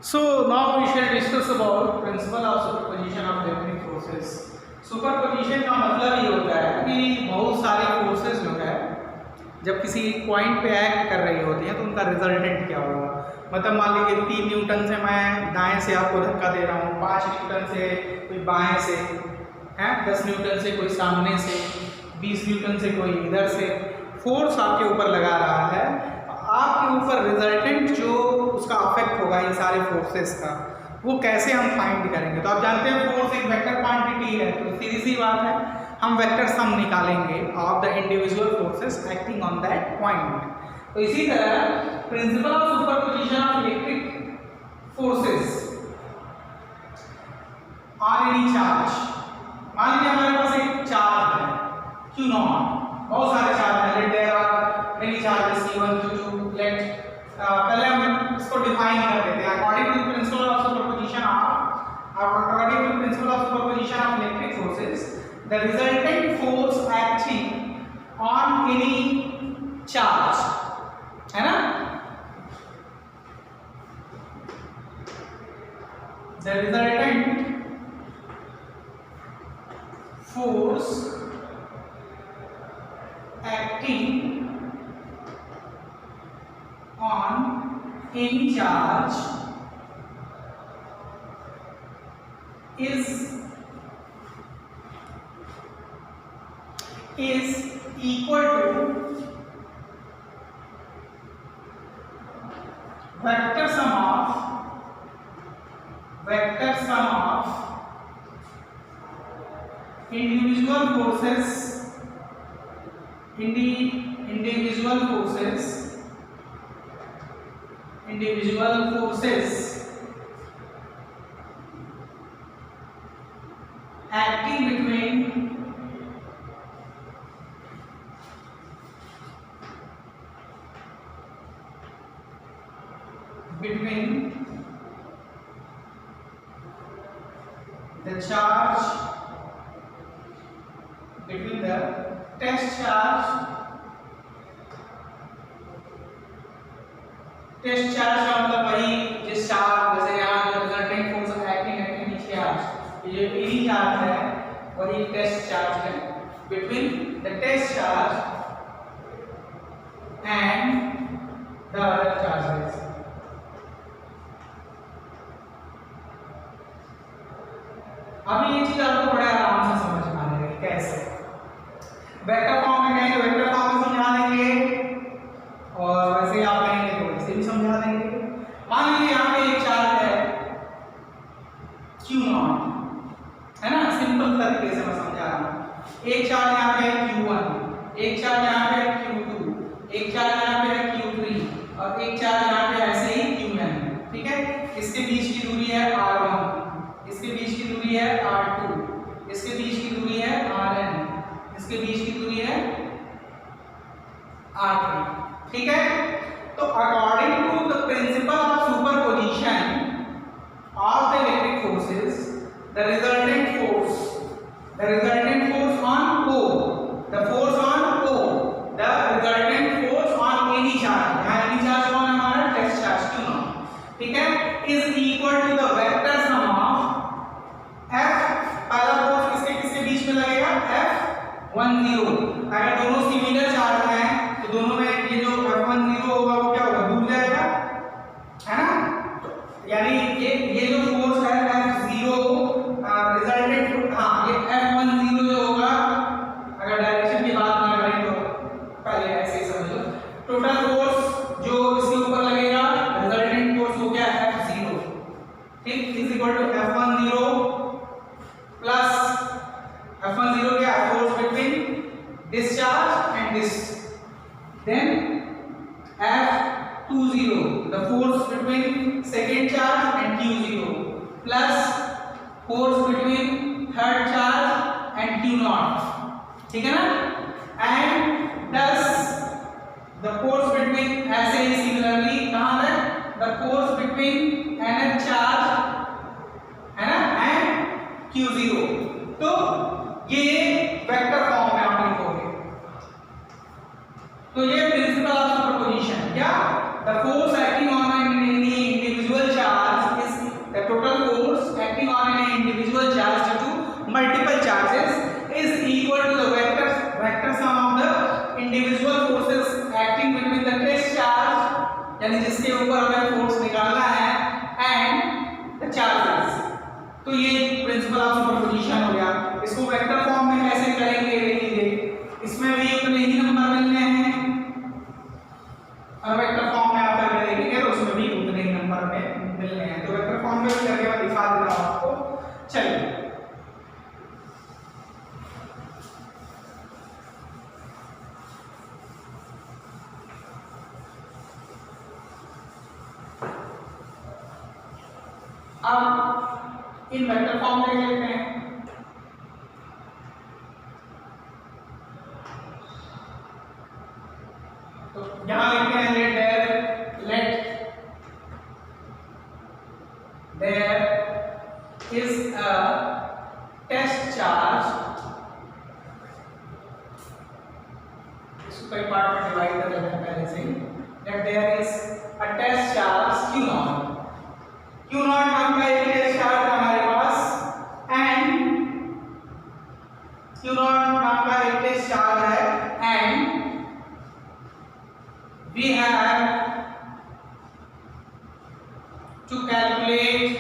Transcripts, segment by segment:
So now we shall discuss about principle of superposition of electric forces. Superposition का मतलब ये होता है कि बहुत सारे फोर्सेस जो है जब किसी पॉइंट पे एक्ट कर रही होती हैं तो उनका रिजल्टेंट क्या होगा। मतलब मान लीजिए 3 न्यूटन से मैं दाएं से आपको धक्का दे रहा हूँ, 5 न्यूटन से कोई बाएं से है, 10 न्यूटन से कोई सामने से, 20 न्यूटन से कोई इधर से फोर्स आपके ऊपर लगा रहा है। आपके ऊपर रिजल्टेंट जो उसका अफेक्ट होगा इन सारे फोर्सेस का, वो कैसे हम फाइंड करेंगे। तो आप जानते हैं फोर्स एक वेक्टर क्वांटिटी है, तो सीधी सी बात है हम वेक्टर सम निकालेंगे of the individual forces acting on that point. तो इसी तरह principal of superposition of electric forces on any charge. मान लीजिए हमारे पास एक चार्ज है Q0, बहुत सारे चार्ज हैं, let there are many charges Q1 Q2 let पहले हम इसको डिफाइन कर देते हैं। According to principle of superposition of electric forces the resultant force acting on any charge, है ना, the resultant force acting on any charge is equal to vector sum of individual forces acting between the charge, between the test charge का मतलब वही जिस charge, जैसे यहाँ जो resultant force acting at any charge, ये जो एनी चार्ज है वही टेस्ट चार्ज है, between the test charge and the other charges. अभी ये चीज आपको बड़े आराम से समझ में आ जाएगी कैसे। वेक्टर फॉर्म में कहेंगे वेक्टर फॉर्म में समझा देंगे, और वैसे आप कहेंगे तो वैसे भी समझा देंगे। मान लीजिए यहाँ पे एक चार्ज है Q0, है ना, सिंपल तरीके से मैं समझा रहा हूँ। एक चार्ज यहाँ पे है Q1, एक चार्ज यहाँ पे है Q2, एक चार्ज यहाँ पे है Q3 और एक चार्ज यहाँ पे ऐसे ही Qn, ठीक है। इसके बीच की दूरी है R1, इसके बीच की दूरी है R2, इसके बीच की दूरी है Rn, इसके बीच की दूरी है R3, ठीक है। तो according to the principle of superposition of the electric forces the resultant force on O, the force on O, the resultant force on any charge, यहाँ एनी चार्ज कौन है हमारा टेस्ट चार्ज Q0, ठीक है, is equal to the vector sum of F। पहला फोर्स किसके किसके बीच में लगेगा F10। अगर दोनों सिमिलर चार्ज हैं तो दोनों में ये जो F10 होगा वो क्या होगा, डूब जाएगा, है ना। तो यानी ये जो फोर्स है F0 रिजल्टेंट, हाँ ये F10 जो होगा, अगर डायरेक्शन की बात ना करें तो पहले ऐसे ही समझ लो, टोटल फोर्स जो इसके ऊपर लगेगा रिजल्टेंट फोर्स हो गया F0, ठीक, is equal to F10 plus F10 क्या force between this charge and this, then F20 the force between second charge and Q0 plus force between third charge and Q0, ठीक है ना। and thus the force between, ऐसे ही similarly कहाँ तक, the force between nth charge, है ना, and Q0। तो ये वेक्टर फॉर्म में आप लिखोगे। तो ये प्रिंसिपल ऑफ सुपरपोजिशन, क्या, the force acting on any individual charge number में मिलने हैं। तो वेक्टर फॉर्म में करके मैं दिखा देता हूं आपको। चलिए अब इन वेक्टर फॉर्म देख लेते हैं। तो यहां लिखते हैं let there is a test charge, इसको कई पार्ट में डिवाइड कर लेते हैं पहले से ही। That there is a test charge Q0 नाम का एक टेस्ट चार्ज है हमारे पास एंड Q0 नाम का एक टेस्ट चार्ज है and we have to calculate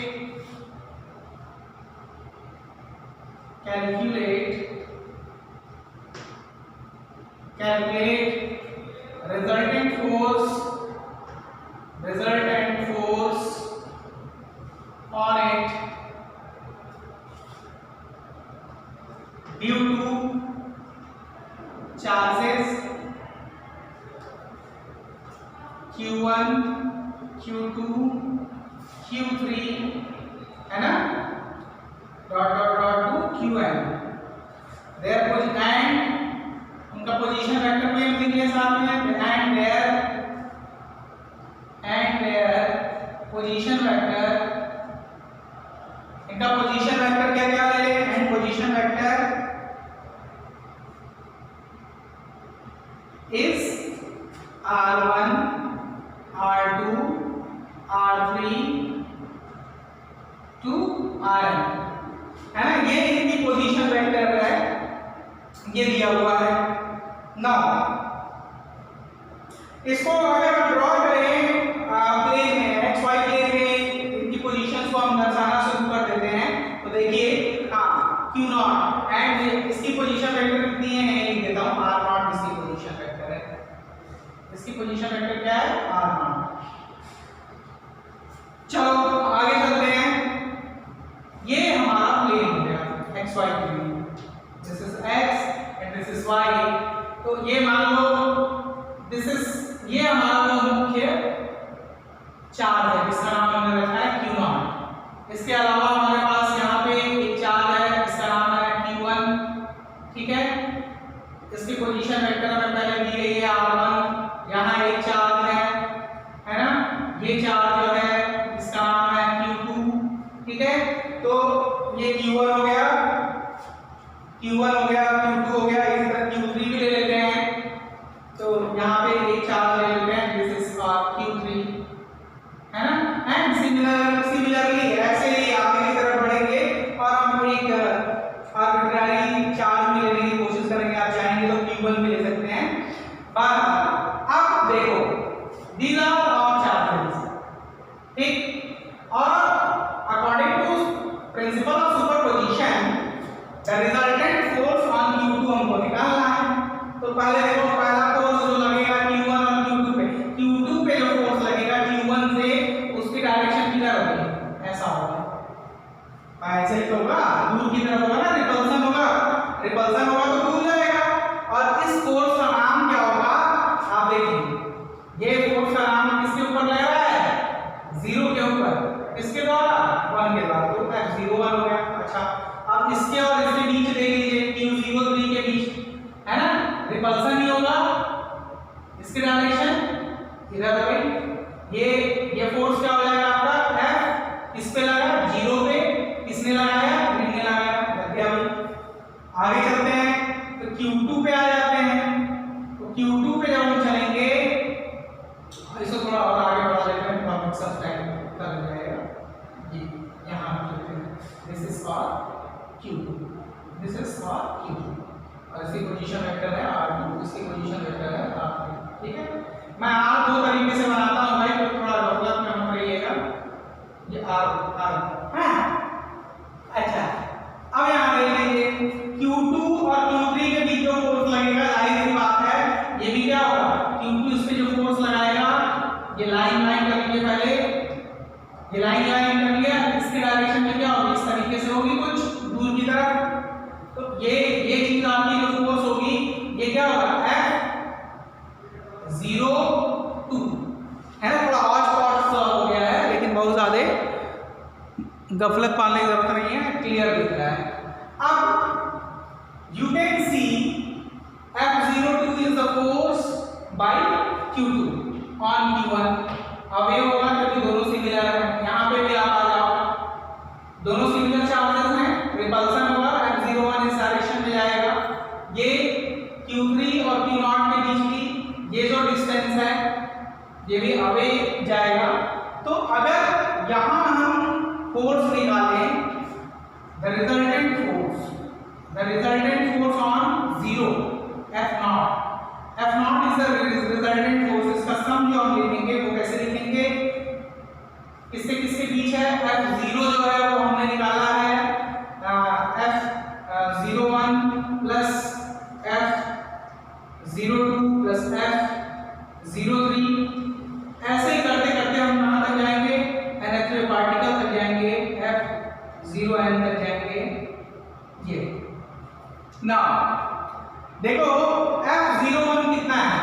resultant force on it due to charges Q1, Q2, Q3 है ना, dot to Qn। There and उनका पोजीशन वेक्टर में लिख लिया साथ में एंड देयर पोजीशन वेक्टर, इनका पोजीशन वेक्टर क्या क्या ले लें, and position vector is R1 R2 R3 to Rn है ना, ये इनकी पोजीशन वेक्टर है, ये दिया हुआ है। नाउ इसको अगर हम ड्रॉ करें प्लेन में XY प्लेन में, इनकी पोजीशंस को हम दर्शाना शुरू कर देते हैं। तो देखिए Q0 एंड इसकी पोजीशन वेक्टर कितनी है, मैं लिख देता हूं R0 इसकी पोजीशन वेक्टर है। इसकी पोजीशन वेक्टर क्या है, R0। चलो आगे चलते हैं। ये हमारा प्लेन हो गया XY plane, this is X and this is Y। तो ये मान लो ये हमारा मुख्य चार्ज है, इसका नाम हमने रखा है Q0। इसके अलावा हमारे पास यहाँ पे एक चार्ज है, इसका नाम है Q1, ठीक है। इसकी पोजीशन वेक्टर हमें पहले दी गई है R1। यहाँ एक चार्ज है ना, ये चार्ज जो है इसका नाम है Q2, ठीक है। तो ये Q1 हो गया, Q2 हो गया, इसी तरह Q3 भी ले लेते हैं। तो यहाँ पे एक चार्ज ले लेते हैं, दिस इज Q3 है ना। एंड सिमिलरली ऐसे ही आगे की तरफ बढ़ेंगे और हम एक आर्बिट्ररी चार्ज भी लेने की कोशिश करेंगे। आप चाहेंगे तो Q1 भी ले सकते हैं। अब देखो these are all charges, ठीक। और according to principle of superposition the resultant force on Q2 हमको निकालना है। तो पहले देखो, पहला फोर्स जो लगेगा Q1 और Q2 पे, Q2 पे जो फोर्स लगेगा Q1 से, उसकी डायरेक्शन किधर होगी, ऐसा होगा, ऐसे ही होगा, दूर की तरफ होगा ना, रिपल्सन होगा तो दूर जाएगा। और इस फोर्स का नाम क्या होगा, आप देखिए ये फोर्स का नाम किसके ऊपर लग रहा है, 0 के ऊपर, किसके द्वारा, 1 के द्वारा। तो F01 हो गया। अच्छा, अब इसके और इसके बीच देख लीजिए, Q03 के बीच है ना, रिपल्सन ही होगा, इसकी डायरेक्शन इधर हो गई। ये फोर्स क्या हो जाएगा आपका, F इस पे लगा, 0 पे किसने लगाया, ग्रीन ने लगाया, लग गया भाई। आगे चलते हैं तो Q2 पे आ जाते हैं। तो Q2 पे जब हम चलेंगे, इसको थोड़ा और आगे बढ़ा लेते हैं, टॉपिक सब्सक्राइब कर जाएगा। ये यहाँ लिखते हैं, this is for Q2, this is for Q2, और इसकी पोजीशन वेक्टर है R2, इसकी पोजीशन वेक्टर है R3, ठीक है। मैं R दो तरीके से बनाता हूं भाई, तो थोड़ा गलत में मत रहिएगा। ये R हाँ, अच्छा। अब यहाँ देख लीजिए Q2 और Q3 के बीच जो फोर्स लगेगा, जाहिर सी बात है ये भी क्या होगा, Q2 इस पे जो फोर्स लगाएगा, ये लाइन कर लीजिए पहले, ये लाइन ज्वाइन कर लिया, इसके डायरेक्शन में क्या होगी, इस तरीके से होगी कुछ दूर की तरफ। तो ये चीज आपकी जो फोर्स होगी ये क्या होगा, F02 है ना। थोड़ा हॉच पॉच हो गया है लेकिन बहुत ज्यादा गफलत पालने की जरूरत नहीं है, क्लियर दिख रहा है। अब you can see F02 is the force by Q2 on Q1। अब ये होगा क्योंकि दोनों सिमिलर है, यहाँ पे भी आप आ जाओ, दोनों सिमिलर चार्जेस हैं, रिपल्सन होगा, F01 इस डायरेक्शन में जाएगा, ये Q3 और Q0 के बीच की ये जो डिस्टेंस है ये भी अवे जाएगा। तो अगर यहाँ हम फोर्स निकालें, the resultant force on 0 F0 is the resultant force. इसका सम जो हम लिखेंगे वो कैसे लिखेंगे, किससे किसके बीच है, F0 जो है वो हमने निकाला है F01 plus F02 plus F03। ऐसे ही करते करते हम कहाँ तक जाएंगे, nth पार्टिकल तक जाएंगे, F0n तक जाएंगे। ये ना देखो F01 कितना है,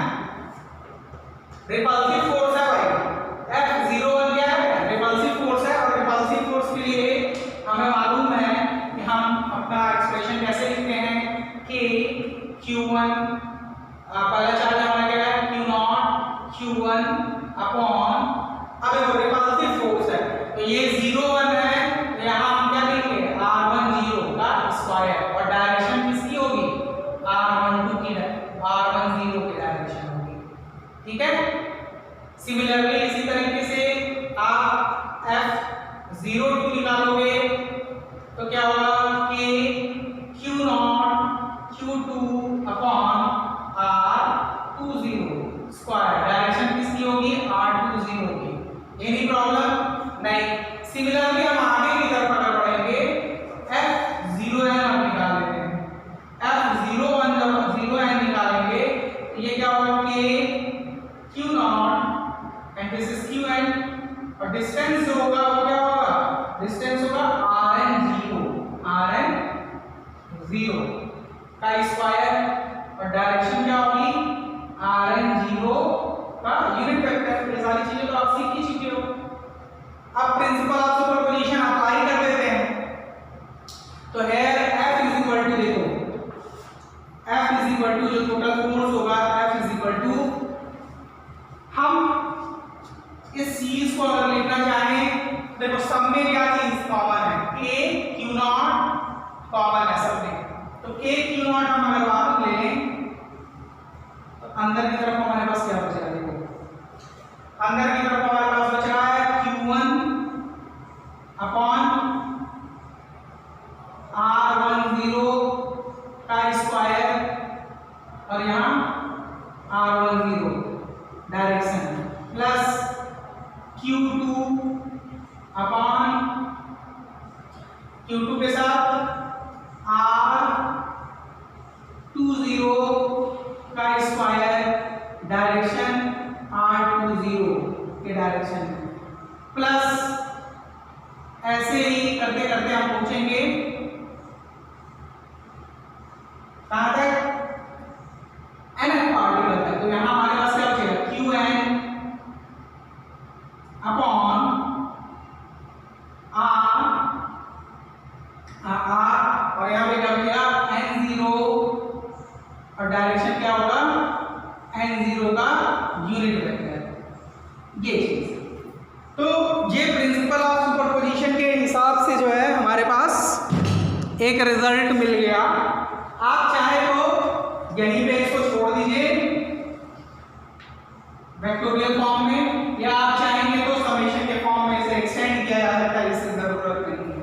रिपल्सिव फोर्स है भाई। F01 क्या है, रिपल्सिव फोर्स है, और रिपल्सिव फोर्स के लिए हमें मालूम है कि हम अपना एक्सप्रेशन कैसे लिखते हैं कि Q1 पहला चार्ज हमारा क्या है, Q0 Q1 अपॉन, अब देखो रिपल्सिव फोर्स है तो ये 01 है, तो यहाँ हम क्या लिखेंगे, R10 का स्क्वायर, और डायरेक्शन किसकी होगी, R10 की डायरेक्शन होगी, ठीक है। सिमिलरली इसी तरीके से आप F02 निकालोगे तो क्या होगा कि Q0 Q2 upon R20 square, direction किसकी होगी, R20 होगी। एनी प्रॉब्लम नहीं। सिमिलरली हम आगे की तरफ अगर बढ़ेंगे, F0n हम निकाल लेते हैं, F01 जब 0n निकालेंगे तो ये क्या होगा कि Q0 and this is Qn, और डिस्टेंस जो होगा वो क्या होगा, डिस्टेंस होगा Rn0 का स्क्वायर, और डायरेक्शन क्या होगी, Rn0 का यूनिट वेक्टर। ये सारी चीजें तो आप सीख ही चुके हो। अब प्रिंसिपल ऑफ सुपरपोजिशन अप्लाई कर देते हैं। तो here F is equal to, देखो F इज इक्वल टू जो टोटल फोर्स होगा, F इज इक्वल टू, हम इस चीज को अगर लिखना चाहें, देखो सब में क्या चीज कॉमन है, K Q0 कॉमन है सब में, तो K Q0 हम अगर वापस ले लें तो अंदर की तरफ हमारे पास क्या बचेगा, देखो अंदर की तरफ हमारे पास बच रहा है Q1 अपॉन R10 का स्क्वायर, और यहाँ R10 direction, plus Q2 upon Q2 के साथ R20 का स्क्वायर, डायरेक्शन R20 के डायरेक्शन, प्लस ऐसे ही करते करते हम पहुंचेंगे कहां तक, nth पार्टिकल तक। तो यहां हमारे पास क्या बचेगा, Qn अपॉन R, और यहाँ पे क्या बचेगा N0, और डायरेक्शन क्या होगा, N0 का यूनिट वेक्टर, ये चीज। तो ये प्रिंसिपल ऑफ सुपरपोजिशन के हिसाब से जो है हमारे पास एक रिजल्ट मिल गया। आप चाहे तो यहीं पे इसको छोड़ दीजिए वेक्टोरियल फॉर्म में, या आप चाहेंगे तो समेशन के फॉर्म में इसे एक्सटेंड किया जा सकता है, इससे जरूरत नहीं है।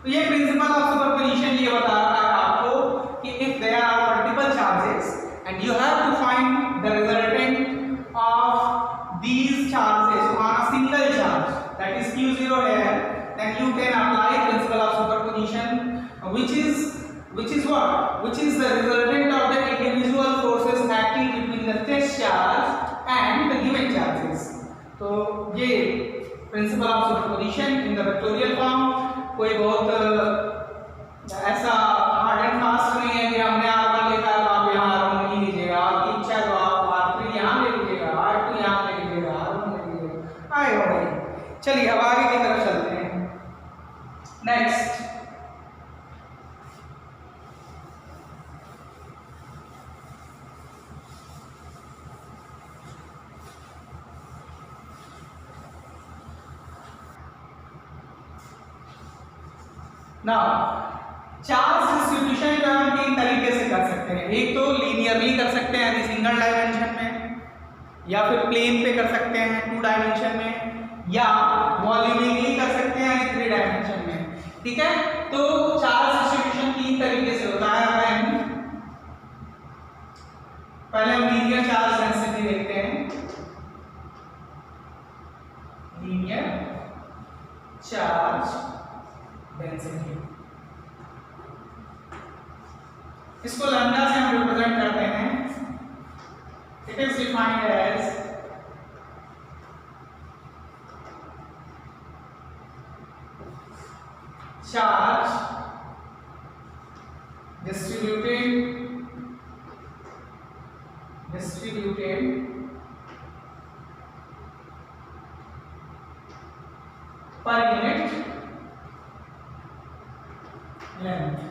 तो ये प्रिंसिपल ऑफ सुपरपोजिशन ये बता रहा है आपको कि if there are multiple charges and you have to find the resultant of these charges on a single charge, that is Q0 here, then you can apply principle of superposition, which is what, which is the resultant of the individual forces acting between the test charge and the given charges। तो ये principal of superposition in the vectorial form. कोई बहुत ऐसा hard and fast नहीं है कि हमने R1 लिखा है तो आप यहाँ R1 नहीं लीजिएगा, आपकी इच्छा है तो आप R3 यहाँ ले लीजिएगा, R2 यहाँ ले लीजिएगा, R1 ले लीजिएगा, आएगा भाई। चलिए अब आगे की तरफ चलते हैं। नेक्स्ट नाउ चार्ज डिस्ट्रीब्यूशन जो हम तीन तरीके से कर सकते हैं। एक तो लीनियरली कर सकते हैं यानी सिंगल डायमेंशन में, या फिर प्लेन पे कर सकते हैं 2 डायमेंशन में, या वॉल्यूमिकली कर सकते हैं यानी 3 डायमेंशन में। ठीक है, तो चार्ज डिस्ट्रीब्यूशन तीन तरीके से होता है। पहले हम लीनियर चार्ज डेंसिटी देखते हैं। लीनियर चार्ज डेंसिटी, इसको लैम्डा से हम रिप्रेजेंट करते हैं। It is defined as charge distributed per unit length।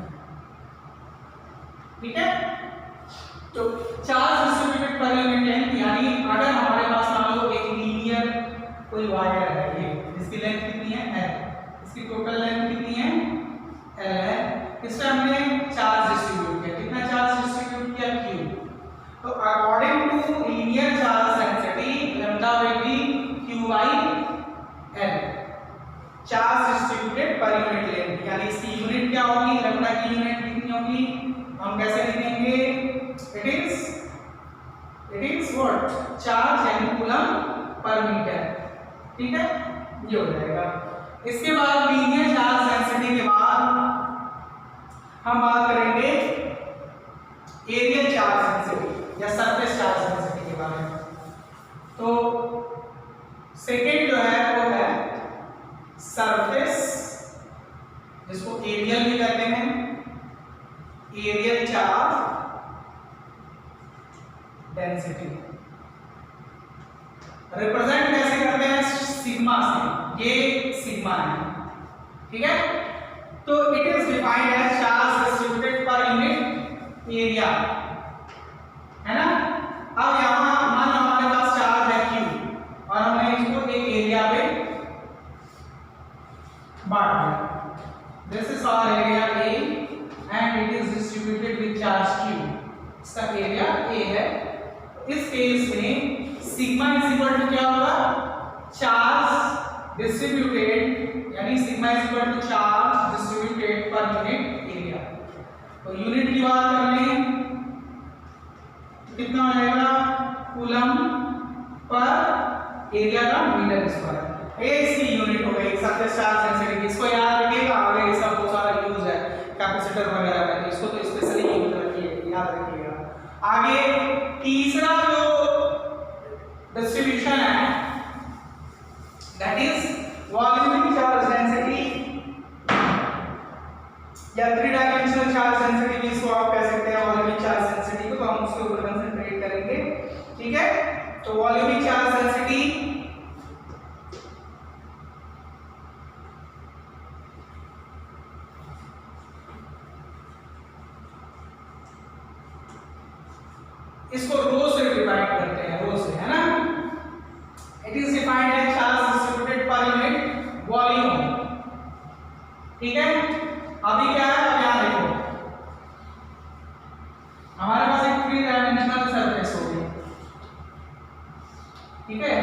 ठीक है, तो charge distributed per unit length यानी अगर हमारे पास मान लो एक लीनियर कोई वायर है, ये इसकी लेंथ कितनी है L, इसकी टोटल लेंथ कितनी है L है, इस पे हमने चार्ज डिस्ट्रीब्यूट किया। कितना चार्ज डिस्ट्रीब्यूट किया Q। तो according to linear charge density lambda will be Q by L, charge distributed per unit length यानी इसकी यूनिट क्या होगी, लैम्डा की यूनिट कितनी होगी, हम कैसे लिखेंगे, इट इज व्हाट, चार्ज यानी कूलम पर मीटर। ठीक है, ये हो जाएगा। इसके बाद लीनियर चार्ज डेंसिटी के बाद हम बात करेंगे एरियल चार्ज डेंसिटी या सरफेस चार्ज डेंसिटी के बारे में। तो सेकेंड जो है वो है सरफेस, जिसको एरियल भी कहते हैं, एरियल चार्ज डेंसिटी। रिप्रेजेंट कैसे करते हैं, सिग्मा से, ये सिग्मा है। ठीक है, तो it is defined as charge distributed per unit area, है ना। अब यहां मान लो हमारे पास चार्ज है Q और हमने इसको एक एरिया पे बांट दिया। This is our area A and it is distributed with charge Q, इसका एरिया A है। इस केस में सिग्मा इज इक्वल टू क्या होगा, चार्ज डिस्ट्रीब्यूटेड यानी sigma is equal to charge distributed per unit area. तो यूनिट की बात कर लें तो कितना हो जाएगा, कूलम पर एरिया का मीटर स्क्वायर। ये इसकी यूनिट हो गई सरफेस चार्ज डेंसिटी। इसको याद रखिएगा, आगे इसका बहुत सारा यूज है कैपेसिटर वगैरह में, इसको तो स्पेशली यूज रखिए, याद रखिएगा। आगे तीसरा जो डिस्ट्रीब्यूशन है that is volaemic charge density या 3 डायमेंशनल चार्ज डेंसिटी भी इसको आप कह सकते हैं वॉल्यूमिक चार्ज डेंसिटी को, तो हम उसके ऊपर कंसंट्रेट करेंगे। ठीक है, तो वॉल्यूमिक चार्ज डेंसिटी इसको रो से डिवाइड करते हैं, रो से, है ना। It is defined as charge distributed per unit volume. ठीक है, अभी क्या है, अब यहां देखो हमारे पास एक 3 डायमेंशनल सरफेस होगी। ठीक है,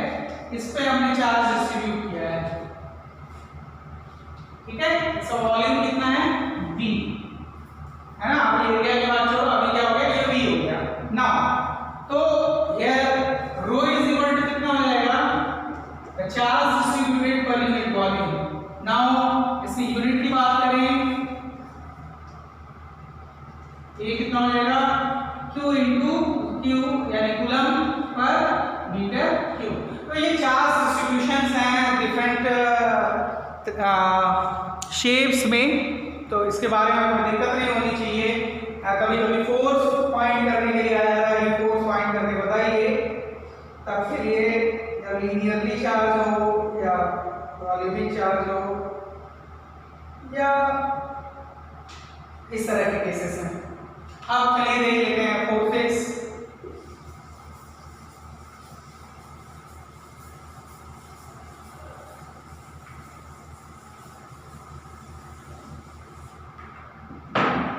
इस पे हमने चार्ज डिस्ट्रीब्यूट किया है। ठीक है, इसका वॉल्यूम कितना है V, है ना। अभी एरिया की बात छोड़ो, अभी क्या हो गया, ये V हो गया। नाउ तो यह रो इज इक्वल टू कितना हो जाएगा, charge distributed per unit volume. Now इसकी यूनिट की बात करें, ये कितना हो जाएगा, Q इंटू Q यानी कूलम पर मीटर क्यूब। तो ये चार्ज डिस्ट्रीब्यूशंस हैं डिफरेंट शेप्स में, तो इसके बारे में कोई दिक्कत नहीं होनी चाहिए। कभी कभी फोर्स फाइंड करने के लिए आ जाता है, फोर्स फाइंड करके बताइए, तब के लिए या लीनियरली चार्ज हो या वॉल्यूमिक चार्ज हो या इस तरह के केसेस में। अब चलिए देख लेते हैं फोर्सेस।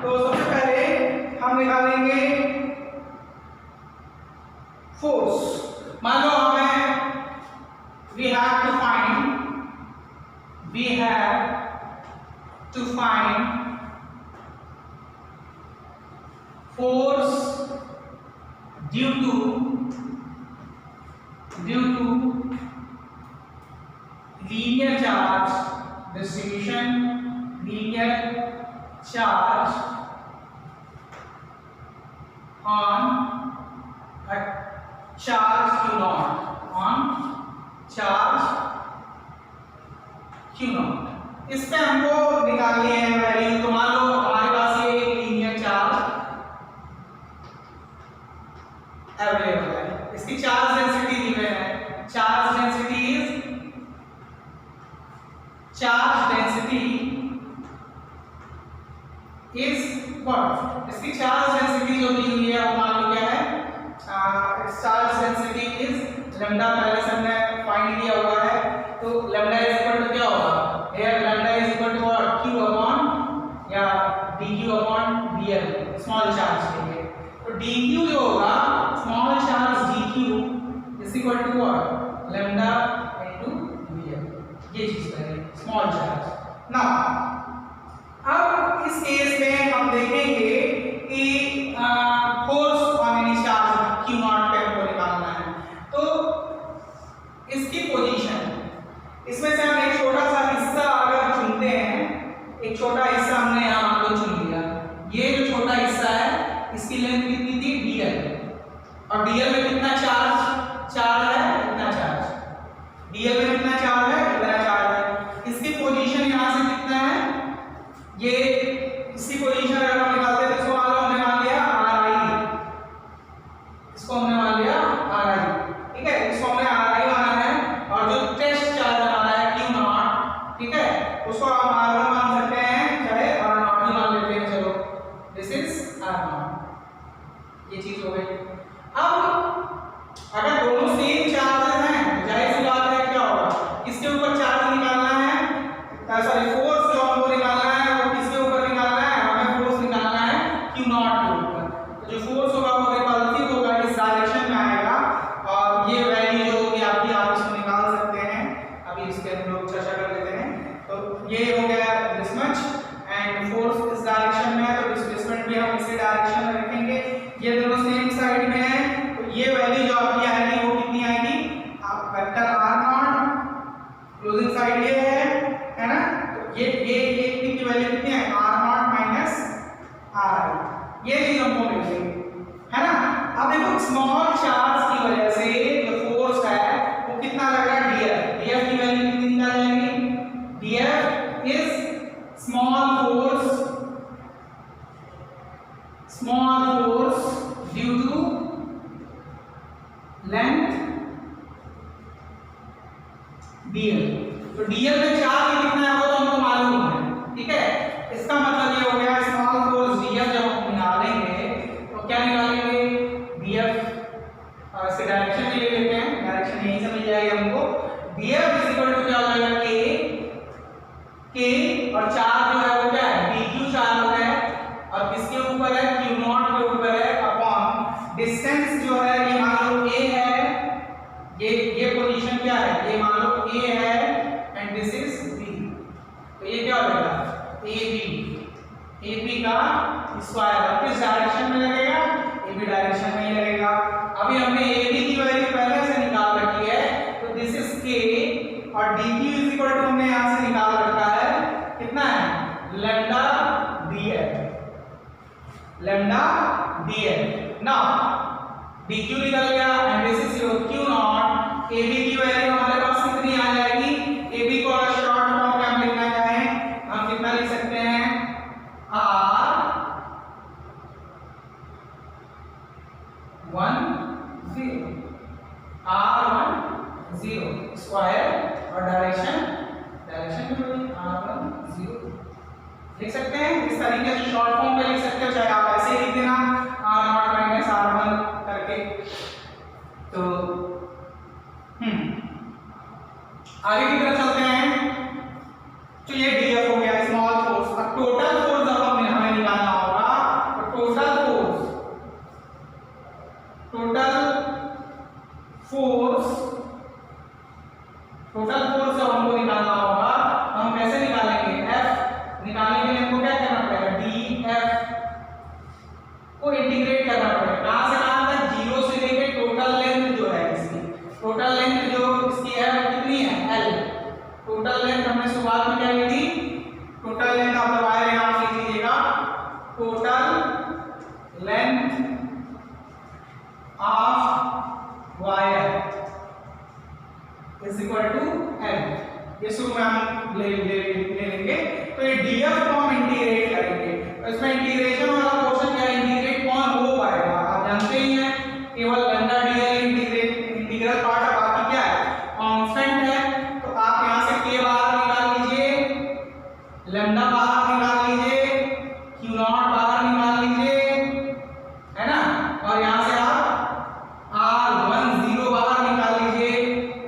तो सबसे पहले हम निकालेंगे फोर्स। मान लो हमें we have to find force due to linear charge distribution, linear charge on a charge q naught, on charge q naught। इस पे हमको निकालनी है वैल्यू। तो मान लो हमारे पास ये एक लीनियर चार्ज अवेलेबल है, इसकी चार्ज डेंसिटी दी गई है। Charge density is what? इसकी चार्ज डेंसिटी जो दी हुई है वो मान लो क्या है, चार्ज डेंसिटी इज लैम्डा। पहले से हमने फाइंड किया हुआ है, तो लैम्डा इज इक्वल टू क्या होगा? Here lambda is equal to what? q upon या dq upon dl, small charge के लिए। तो dq जो होगा small charge dq is equal to what? Lambda into dl। ये चीज करेंगे स्मॉल चार्ज। नाउ अब इस केस में हम देखेंगे कि force on any charge q not पे हमको निकालना है। तो इसकी पोजीशन, इसमें से हम एक छोटा सा हिस्सा अगर चुनते हैं, एक छोटा हिस्सा हमने यहाँ मान लो चुन लिया। ये जो छोटा हिस्सा है इसकी लेंथ कितनी थी? dl, और dl में कितना चार्ज है? इतना चार्ज। dl में कितना चार्ज है? इतना चार्ज है। इसकी पोजीशन यहाँ से कितना है? ये इसकी पोजीशन अगर हम निकालते हैं तो इसको मान लो हमने मान लिया ri, इसको हमने मान लिया ri, ठीक है। इसको हमने ri माना है, और जो टेस्ट चार्ज हमारा है q नॉट, ठीक है, उसको हम r1 मान सकते हैं, चाहे r0 भी मान लेते हैं। चलो दिस इज r0, ये चीज हो गई। अब अगर दोनों सेम चार्जेस हैं तो जाहिर सी बात है क्या होगा, किसके ऊपर चार्ज निकालना है, सॉरी फोर्स जो हमको निकालना है वो किसके ऊपर निकालना है? हमें फोर्स निकालना है q नॉट के ऊपर। तो जो फोर्स होगा वो रिपल्सिव होगा, इस डायरेक्शन में आएगा, और ये वैल्यू जो होगी आपकी, आप इसको निकाल सकते हैं। अभी इसके हम लोग चर्चा कर लेते हैं। तो ये हो गया दिस मच, एंड फोर्स इस डायरेक्शन में है तो डिस्प्लेसमेंट भी हम इसी डायरेक्शन में रखेंगे। ये दोनों सेम साइड में है, तो ये वैल्यू जो आपकी आएगी वो कितनी आएगी? आप वेक्टर r0, क्लोजिंग साइड ये है ना, तो ये की वैल्यू कितनी है? r0 माइनस ri, ये चीज हमको मिल गई है ना। अब देखो स्मॉल चार्ज की वजह से जो फोर्स है वो कितना लग रहा है? df की वैल्यू कितनी निकाल जाएगी? df is small force due to length dl। तो dl में चार्ज कितना है वो तो हमको मालूम है, ठीक है। इसका मतलब ये हो गया स्मॉल फोर्स df जब हम निकालेंगे तो क्या निकालेंगे? df, और इसके डायरेक्शन भी ले लेते हैं, डायरेक्शन यही से मिल जाएगी हमको। df इज इक्वल टू क्या हो जाएगा? k, और चार्ज जो है वो क्या है? dq चार्ज हो गया, और किसके ऊपर है? q नॉट के ऊपर है, अपॉन डिस्टेंस जो है ये मान लो a है, ये पोजीशन क्या है? ये मान लो a है, एंड दिस इज b, तो ये क्या हो जाएगा? ab का स्क्वायर। किस डायरेक्शन में लगेगा? ab डायरेक्शन में ही लगेगा। अभी हमने ab की वैल्यू पहले से निकाल रखी है, तो दिस इज k, और dq इज इक्वल टू हमने यहां से निकाल रखा है, कितना है? Lambda dl। नाउ dq निकल गया, and this is q not. ab की वैल्यू हमारे पास कितनी आ जाएगी? ab को अगर शॉर्ट फॉर्म में हम r1 0 लिख सकते हैं इस तरीके से, शॉर्ट फॉर्म में लिख सकते हो, चाहे आप ऐसे ही लिख देना r0 माइनस r1 करके। तो आगे की तरफ चलते हैं। तो ये डीएफ हो गया स्मॉल फोर्स। अब टोटल फोर्स जब हमें निकालना होगा तो टोटल फोर्स जब हमको निकालना होगा हम कैसे निकालेंगे? एफ निकालने के लिए हमको क्या करना पड़ेगा? डी एफ को इंटीग्रेट करना पड़ेगा। कहां से कहां तक? जीरो से लेके टोटल लेंथ जो है इसकी, टोटल लेंथ जो इसकी है वो कितनी है? एल। टोटल लेंथ हमने शुरुआत में क्या ली थी? टोटल लेंथ आप दबाए यहां लिख लीजिएगा, total length of wire is equal to L. ये शुरू में हम ले लेंगे। तो ये डीएफ को हम इंटीग्रेट करेंगे। तो इसमें इंटीग्रेशन वाला पोर्शन क्या है? इंटीग्रेट कौन हो पाएगा? आप जानते ही हैं, केवल लैम्डा डीएल इंटीग्रल पार्ट है, बाकी क्या है? कांस्टेंट है। तो आप यहां से के बाहर निकाल लीजिए, लैम्डा बाहर निकाल लीजिए, क्यू नॉट बाहर निकाल लीजिए, है ना? और यहां से आप r10 बाहर निकाल लीजिए,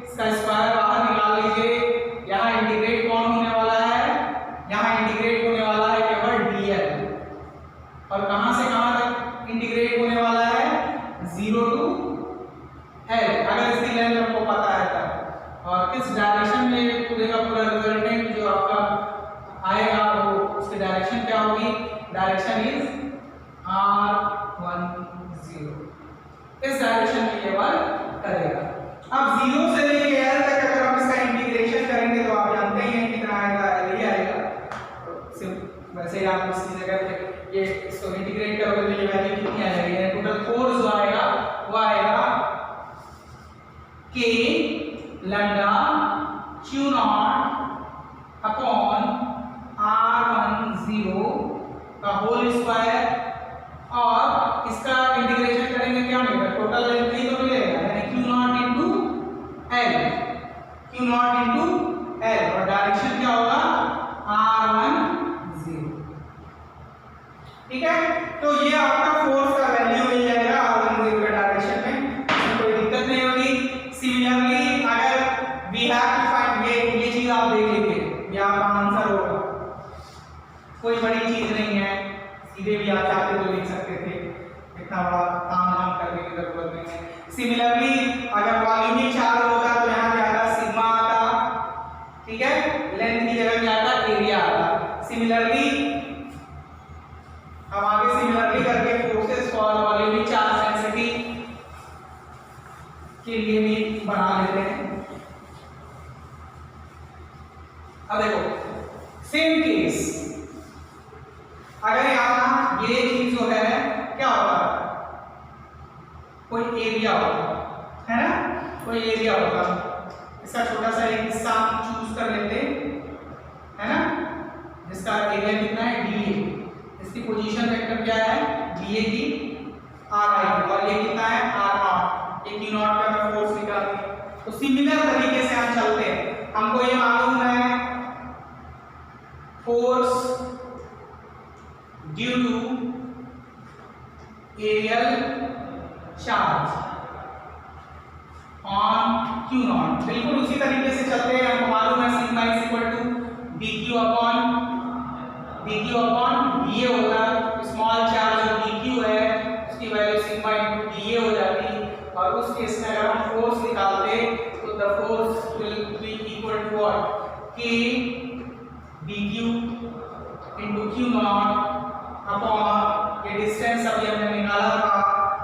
इसका स्क्वायर बाहर निकाल लीजिए। यहां इंटीग्रेट कौन होने वाला है? यहां इंटीग्रेट होने वाला है केवल डीएल। और कहां से कहां तक इंटीग्रेट होने वाला है? 0 टू एल, अगर इसकी लेंथ आपको पता है तब। और किस डायरेक्शन में पूरे का पूरा रिजल्टेंट जो आपका आएगा वो उसकी डायरेक्शन क्या होगी? Direction is r10। इस डायरेक्शन में ये वर्क करेगा। अब 0 से लेके एल तक अगर हम इसका इंटीग्रेशन करेंगे तो आप जानते ही हैं कितना आएगा? एल ही आएगा। तो सिर्फ वैसे ही आप इसकी जगह पे ये इसको इंटीग्रेट करोगे तो ये वैल्यू कितनी आ जाएगी? टोटल फोर्स जो आएगा वो आएगा k lambda q naught upon r10 का होल स्क्वायर। और इसका इंटीग्रेशन करेंगे क्या मिलेगा? टोटल लेंथ ही तो मिलेगा, यानी q not into l, q not into l। और डायरेक्शन क्या होगा? r10। ठीक है, तो ये आपका फोर्स का वैल्यू मिल जाएगा r10 के डायरेक्शन में, कोई दिक्कत नहीं होगी। सिमिलरली अगर वी हैव टू फाइंड, ये चीज आप देख लीजिए, ये आपका आंसर होगा, कोई बड़ी चीज नहीं है, सीधे भी आप चाहते तो लिख सकते थे, इतना बड़ा काम हम करने की जरूरत नहीं है। सिमिलरली अगर वॉल्यूमिक चार्ज होता तो यहाँ क्या आता? सिग्मा आता, ठीक है, लेंथ की जगह क्या आता? एरिया आता। सिमिलरली हम आगे सिमिलरली करके forces for volumic charge density के लिए भी बना लेते हैं। अब देखो सेम केस, अगर यहाँ ये चीज जो है क्या होगा? कोई एरिया होगा, है ना? कोई एरिया होगा, इसका छोटा सा एक हिस्सा हम चूज कर लेते है ना, जिसका एरिया कितना है? डीए। इसकी पोजीशन वेक्टर क्या है? डीए की ri, और ये कितना है? r0। ये q नॉट का हमें फोर्स निकालना है। तो सिमिलर तरीके से हम चलते हैं। हमको ये मालूम है force due to areal charge on q naught. बिल्कुल उसी तरीके से चलते हैं। हमको मालूम है sigma is equal to dq upon da होता है। स्मॉल चार्ज जो dq है उसकी वैल्यू सिग्मा इनटू da हो जाती। और उस केस में अगर हम फोर्स निकालते तो the force will be equal to what? k dq into q naught upon ये डिस्टेंस अभी हमने निकाला था,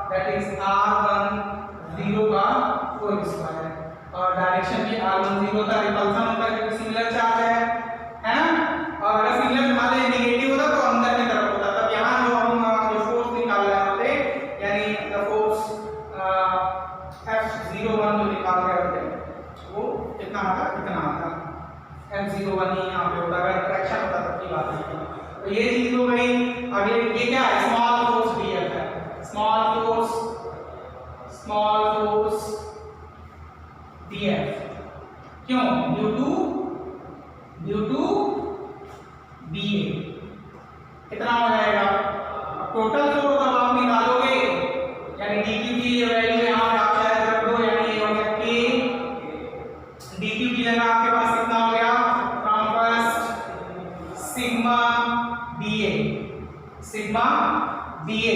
दैट इज r10 का होल स्क्वायर। और डायरेक्शन भी r10 का रिपल्सन होता है क्योंकि सिमिलर चार्ज है ना? और अगर सिमिलर मान ले नेगेटिव होता तो अंदर की तरफ होता। तब यहाँ जो हम जो फोर्स निकाल रहे होते, यानी द फोर्स F01 जो निकाल रहे होते वो कितना आता? कितना आता? F01 ही यहाँ पे होता। अगर फ्रैक्शन होता तब की बात है। तो ये चीज हो गई। अगले ये क्या है? स्मॉल फोर्स df है। स्मॉल फोर्स df क्यों? Due to due to BA कितना हो जाएगा। टोटल फोर्स अब आप निकालोगे, यानी dq की ये वैल्यू यहाँ पे आप चाहे रख दो, यानी ये हो गया k, dq की जगह आपके पास कितना हो गया, फ्रॉम फर्स्ट सिग्मा BA,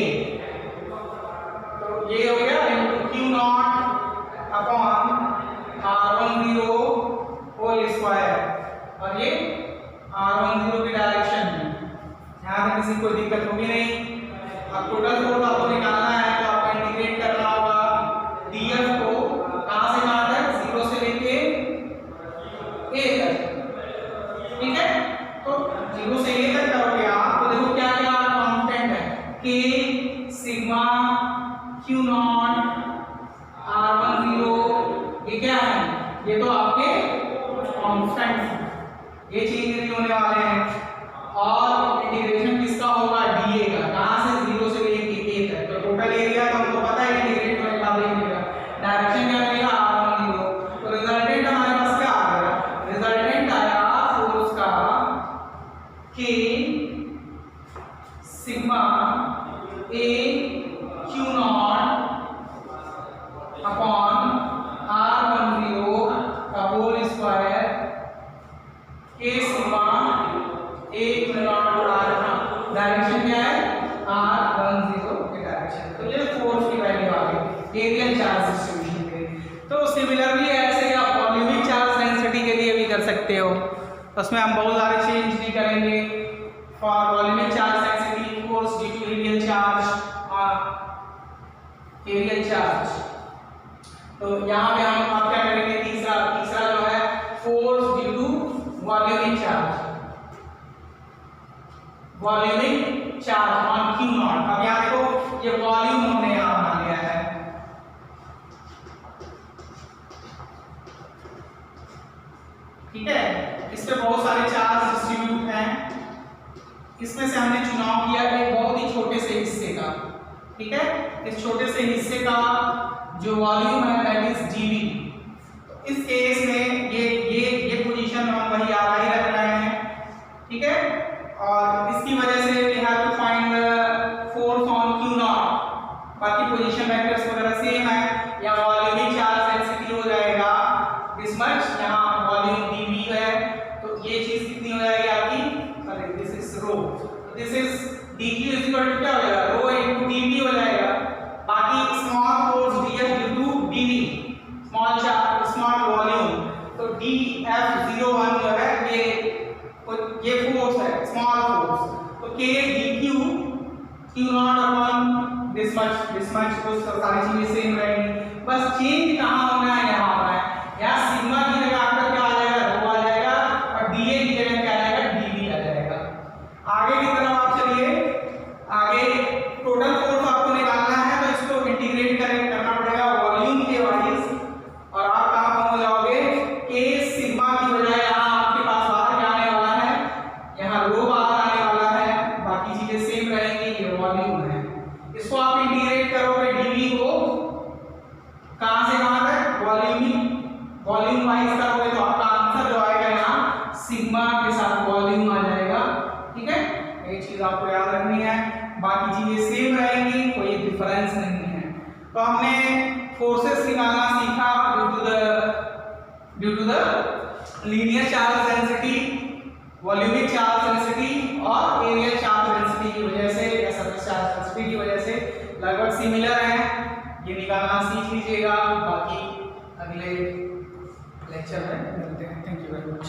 तो ये हो गया into q naught upon r10 whole square, और ये r10 की डायरेक्शन में, यहाँ तक किसी कोई दिक्कत होगी नहीं। अब टोटल फोर्स आपको निकालना है तो आपको इंटीग्रेट करना होगा df को कहाँ से कहाँ तक, 0 से लेके a तक, ठीक है। तो 0 से a तक करोगे आप तो देखो क्या क्या कांस्टेंट है, k sigma q not r10, ये क्या है, ये तो आपके कांस्टेंट हैं, ये चेंज नहीं होने वाले हैं। और इंटीग्रेशन किसका होगा, dA का, कहां से, 0 से लेके a तक। तो टोटल एरिया तो हमको पता है इंटीग्रेट होने का मिलेगा, डायरेक्शन क्या मिलेगा r10। तो रिजल्टेंट हमारे पास क्या आ गया, रिजल्टेंट आया फोर्स का k sigma a q naught upon r10 का whole square, k sigma a q naught और r, डायरेक्शन क्या है, r10 की डायरेक्शन। तो ये फोर्स की वैल्यू आ गई एरियल चार्ज डिस्ट्रीब्यूशन के। तो सिमिलरली ऐसे आप वॉल्यूमिक चार्ज डेंसिटी के लिए भी कर सकते हो, उसमें हम बहुत सारे चेंज नहीं करेंगे। For volumic charge density force due to areal charge, areal charge, तो यहाँ पे हम आप क्या करेंगे, तीसरा जो है force due to volumic charge, volumic charge on q naught. अब यहाँ देखो ये वॉल्यूम हमने यहाँ बना लिया है, ठीक है। इस पे बहुत सारे चार्ज डिस्ट्रीब्यूट हैं, इसमें से हमने चुनाव किया एक बहुत ही छोटे से हिस्से का, ठीक है। इस छोटे से हिस्से का जो वॉल्यूम है दैट इज dV। तो इस केस में ये पोजीशन हम वही RI रख रहे हैं, ठीक है। और इसकी वजह से we have to find the force on q naught, बाकी पोजीशन वेक्टर्स वगैरह सेम है। या वॉल्यूमिक चार्ज डेंसिटी हो जाएगा दिस मच, यहाँ वॉल्यूम dV है, तो ये चीज कितनी हो जाएगी आपकी, अरे this is rho, this is dq is equal to क्या हो जाएगा, रो इनटू dV हो जाएगा। बाकी small force dF due to dV, small charge small volume, तो dF01 जो है ये फोर्स है, स्मॉल फोर्स, तो k dq q naught upon this much, तो सारी चीजें सेम रहेंगी, बस चेंज कहां होना है, यहां होना है। यहां सिग्मा की जगह आपका क्या आ जाएगा, रो आ जाएगा, और dA की जगह क्या आ जाएगा, dV आ जाएगा। आगे की तरफ आप चलिए, आगे टोटल फोर्स आपको निकालना है, तो इसको इंटीग्रेट करना पड़ेगा वॉल्यूम के वाइज, और आप कहां पहुंच जाओगे, k सिग्मा की बजाय यहां आपके पास बाहर क्या आने वाला है, यहां रो बाहर आने वाला है, बाकी चीजें सेम रहेंगी, ये वॉल्यूम है। इसको आप इंटीग्रेट करोगे dV को कहां से कहां तक, वॉल्यूम वाइज करोगे तो आपका आंसर जो आएगा यहाँ सिग्मा के साथ वॉल्यूम आ जाएगा, ठीक है। ये चीज आपको याद रखनी है, बाकी चीजें सेम रहेंगी, कोई डिफरेंस नहीं है। तो हमने फोर्सेस निकालना सीखा due to the linear charge density, volumic charge density और एरियल चार्ज डेंसिटी की वजह से, या सरफेस चार्ज डेंसिटी की वजह से लगभग सिमिलर है, ये निकालना सीख लीजिएगा। बाकी अगले लेक्चर में मिलते हैं, थैंक यू वेरी मच।